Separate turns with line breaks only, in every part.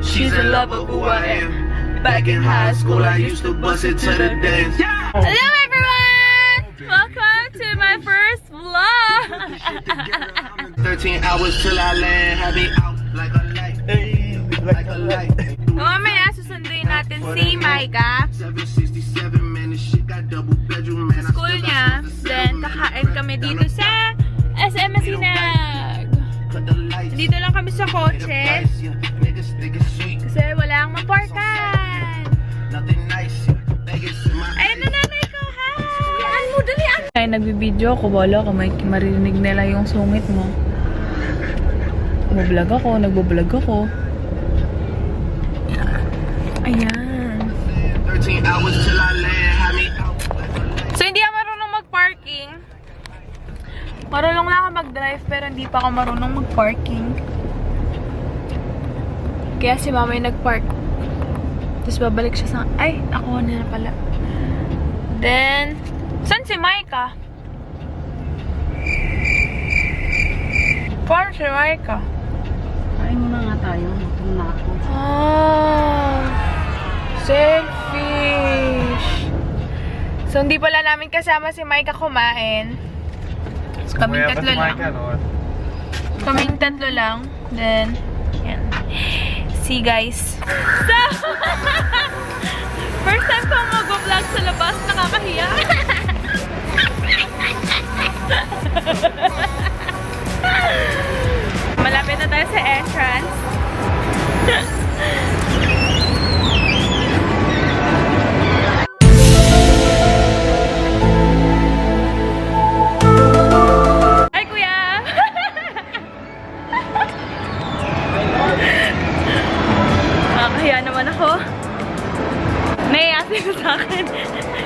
She's in love with who I am. Back in high school, I used to bust it to the dance.
Hello everyone! Welcome to my first vlog!
13 hours till I land, have me out like a light. Like a light.
Mamaya susunduin natin si Micah.
767, man, this shit got double bedroom, man.
School niya. Then kakain kami dito sa SM Masinag. Dito lang kami sa kotse. Kasi wala ang maparkan. Ayun na nanay ko, hi! Yan mo, dalian! Ay, nagbibideo ako. Wala ka, may marinig nila yung sungit mo. Nagbablog ako. Ayan. So, hindi ako marunong mag-parking. Marunong na ako mag-drive, pero hindi pa ako marunong mag-parking. Kaya si mama yung nag-park. Tapos babalik siya sa... Ay, ako na pala. Then, saan si Micah? Paano si Micah?
Kain muna nga tayo. Gutom na ako.
Ah, selfish. So, hindi pala namin kasama si Micah kumain. So, kaming tatlo lang. Kaming tatlo lang. Then, yan. See, guys. So, first time ko mag-vlog sa labas. Nakakahiya. Malapit na tayo sa entrance. Hi, kuya! Nakakahiya naman ako. Naiyasin ko sa akin.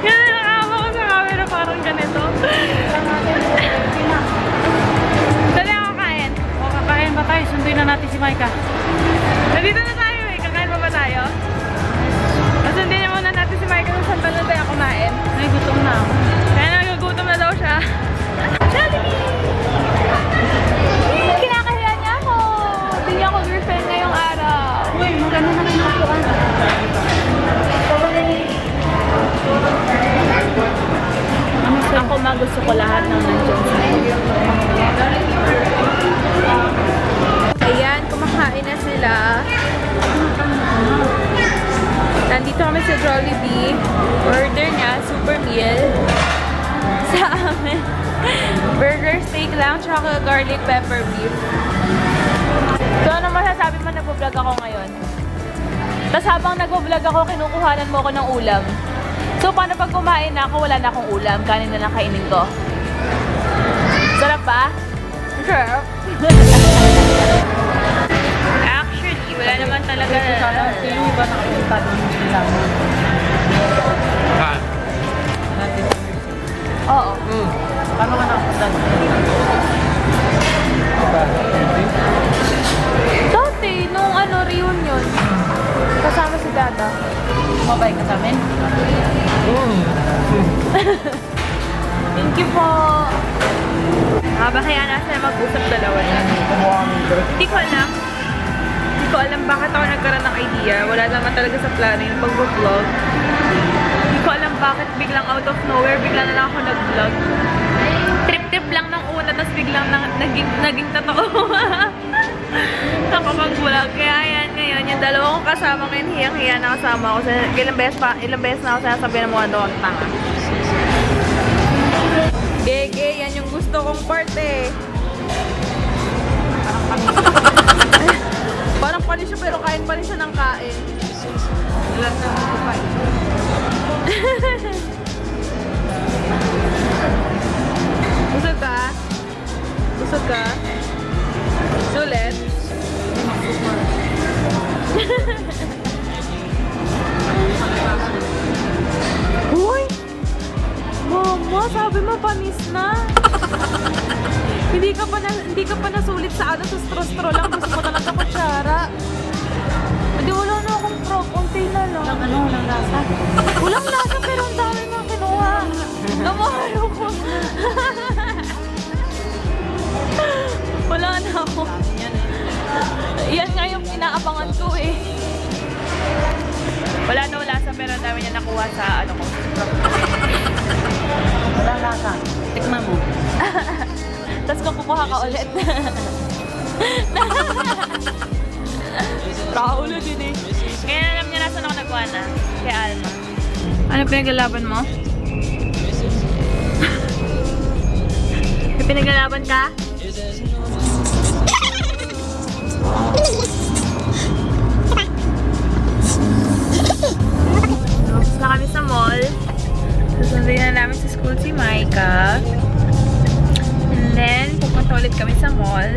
Yan na nakakama ko sa camera parang ganito. Dali ako kain.
O, kakain ba tayo? Sunduin na natin si Micah.
Nandito na tayo eh. Kakain pa ba tayo? Masundin na muna natin si Micah kung saan pa na tayo kumain.
Ay, gutom na ako.
Kaya nagugutom na daw siya. Jollibee! Kinakahiya niya ako. Hindi niya ako girlfriend ngayong araw.
Uy, maganda na rin ako.
Ako gusto ko lahat ng nandiyan sa Ayan, kumakain na sila. Nandito kami sa Jollibee. Order niya, super meal. Sa amin, burger steak lang, tsaka garlic pepper beef. So, ano masasabi mo, nag-vlog ako ngayon? Tapos habang nag-vlog ako, kinukuhanan mo ako ng ulam. So, paano pag kumain na ako, wala na akong ulam, kanin na lang kainin ko? Sarap ba? Sarap. Actually, wala naman talaga na...
Yung iba nakapunta doon sila. Natin.
Oo.
Paano ka nakapunta doon?
Dati, nung reunion, kasama si Dada.
Mabay ka sa amin?
Thank you po. Kaya na sila mag-usap dalawa na. Hindi ko alam bakit ako nagkaroon ng idea. Wala naman talaga sa plano yung pag-vlog. Hindi ko alam bakit biglang out of nowhere, biglang na lang ako nag-vlog. Trip-trip lang ng una, tapos biglang naging totoo. Nakapag-vlog. Kaya yan ngayon, yung dalawa kong kasama ngayon, hiyang-hiya na kasama ako. Ilang beses na ako sinasabi ng mga doon, tanga. Gege, yan yung gusto kong part eh. Parang panis siya pero kain pa rin siya ng kain.
Ilan na ako pa.
Busog ka? Busog ka? Sulit? Uy! Mama, sabi mo panis na. Hindi ka pa nasulit sa sa straw-straw lang. Gusto mo talaga kutsara. Hindi, wala na akong straw. Konti na lang.
Walang lasa.
Walang lasa pero ang dami mga kinuha. Namahalo ko. Wala na ako. Yan nga yung inaabangan ko eh. ginagawa sa ano ko.
Wala lasa. Tikman mo.
Tapos kukuha ka ulit. Kaulo din eh. Ngayon alam niya na saan ako nagkuha na. Kay Alma. Ano pinaglalaban mo? May pinaglalaban ka? Tapos na kami sa mall. Susunduin na namin sa school si Micah. And then, pupunta ulit kami sa mall.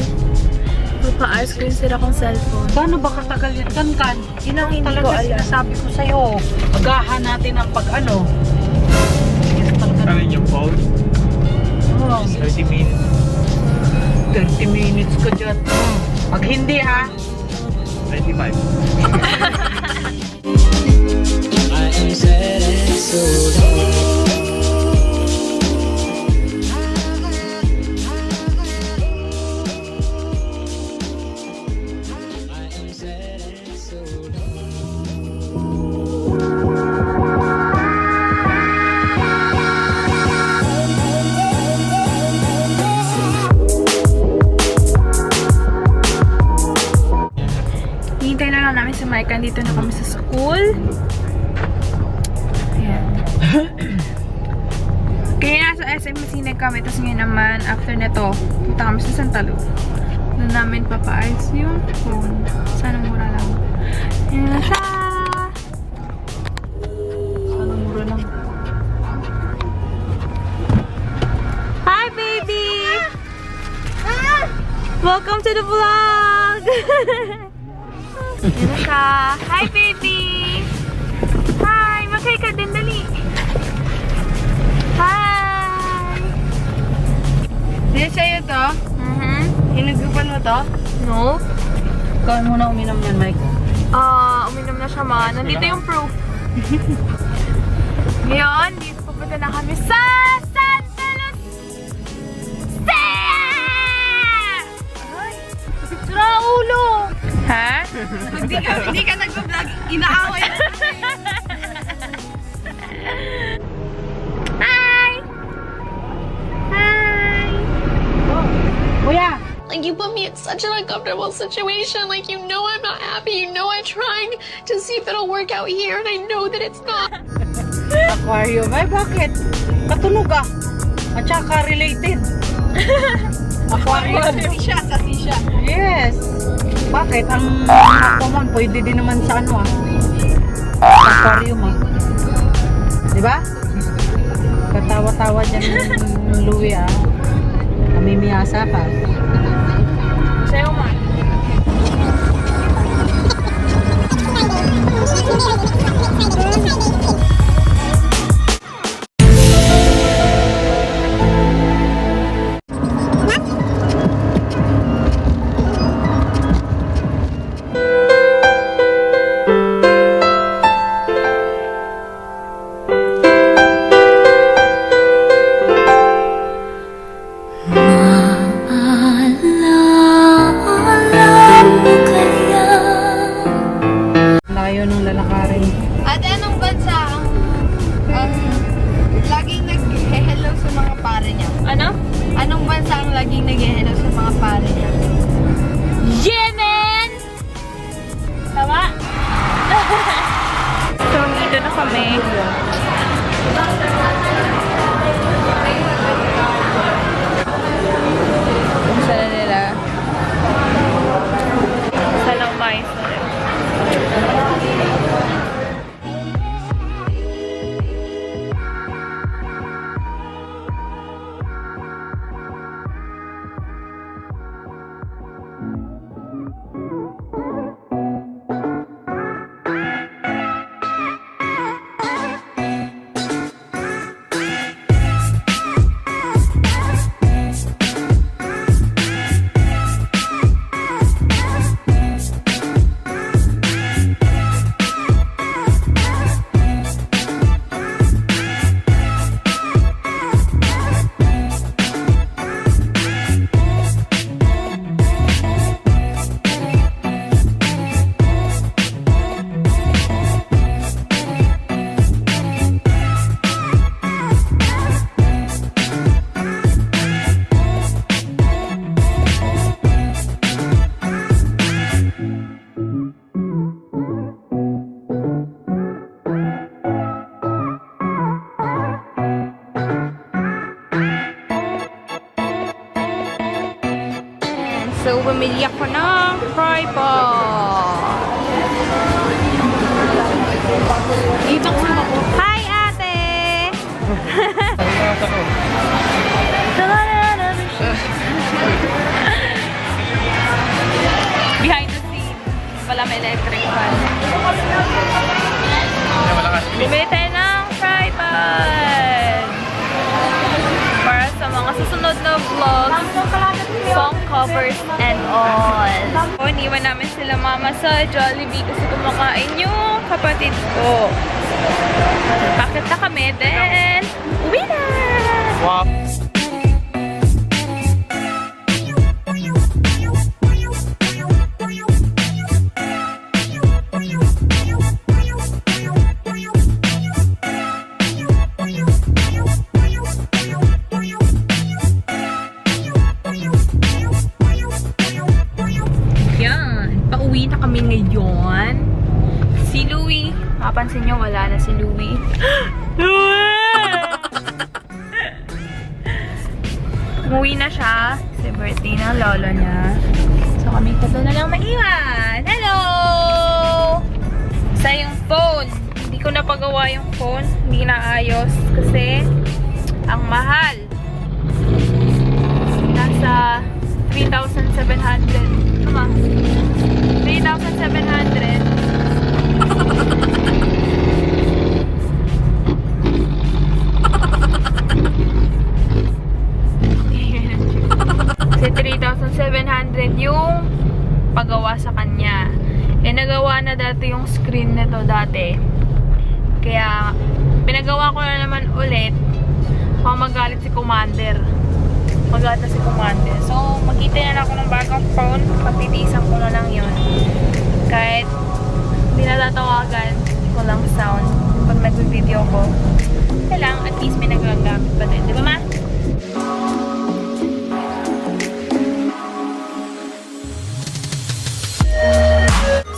Magpa-ice cream sila kong cellphone.
Gaano ba katagal yun, Kan?
Yun ang hindi ko
Talaga
alam.
sinasabi ko sa'yo. Agahan natin ang pag-ano.
Ano yung phone?
Oh,
30 minutes.
30 minutes ka dyan. Pag hindi ha,
25.
Hihintay na lang namin si Micah. Dito na kami sa school. Ayan. Kaya nasa SM Masinig kami. Tapos ngayon naman, after nito, punta kami sa Santa Lu. Doon namin papa-ice yung phone. Sana mura lang. Ayan na siya!
sana mura lang.
Hi, baby! Welcome to the vlog! Ayan na siya. Hi, baby! Hi! Mag-hi ka din, dali! Hi!
Hindi sa'yo to? Hinugupan mo to?
No?
Ikaw muna uminom yan, Mike.
Uminom na siya ma. Nandito yung proof. Ngayon, dito pupunta na kami sa Santa Lucia! Ay! Sura ulo! Ha?
Hindi ka nag-vlog, inaaway.
Hi! Hi!
Kuya!
Like, you put me in such an uncomfortable situation. Like, you know I'm not happy. You know I'm trying to see if it'll work out here, and I know that it's not.
Aquarium. Ay, bakit? Katunog ah. At saka related. Aquarium. Sa sisya. Yes. Bakit? Ang common, pwede din naman sa ano ah. Aquarium ah. Diba? Katawa-tawa dyan yung Louie ah. Namimiyasa pa.
Sa'yo ma.
Layo ng lalakarin.
At anong bansa ang laging nag-hello sa mga pare niya?
Ano?
Anong bansa ang laging nag-hello sa mga pare niya?
Yemen! Tama? So, dito na kami. Kumusta na nila? Sa Laumais na rin. Bumili ako ng tripod.
Dito ko ako.
Hi, ate! Behind the scene. Wala may electric fan. Bumili tayo ng tripod. Para sa mga susunod na vlogs, song covers and all. Iniwan namin sila mama sa Jollibee kasi kumakain yung kapatid ko. Bakit na kami? Then, uwi na!
Wow.
Yan. Pauwi na kami ngayon. Si Louie. Mapansin nyo, wala na si Louie. Umuwi na siya. Kasi birthday ng lolo niya. So kami tatlo na lang maiwan. Hello! Sa yung phone. Hindi ko napagawa yung phone. Hindi na ayos. Kasi ang mahal. Nasa 3,700. Tama. 3,700. Kasi 3,700 yung pagawa sa kanya. Eh, nagawa na dati yung screen nito dati. Kaya, pinagawa ko na naman ulit. Baka magalit si Commander. Magalit na si Commander. So, magkita na ako ng bagong phone. Patitisan ko na lang yun. Kahit hindi natatawagan, ko lang sound. Pag nag-video ko, kailangan at least may nagagamit pa din. Di ba, ma?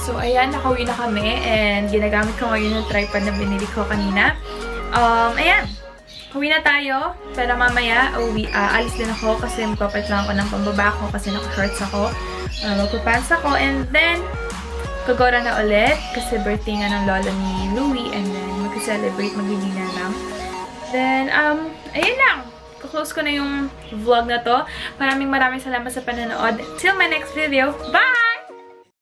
So, ayan, nakauwi na kami and ginagamit ko ngayon yung tripod na binili ko kanina. Ayan, uwi na tayo. Pero mamaya, alis din ako kasi magpapalit lang ako ng pambaba ko kasi naka-shorts ako. Magpapants ako and then, kagora na ulit kasi birthday nga ng lola ni Louie and then mag-celebrate, mag-dinner lang. Then, ayun lang. Close ko na yung vlog na to. Maraming salamat sa panonood. Till my next video. Bye!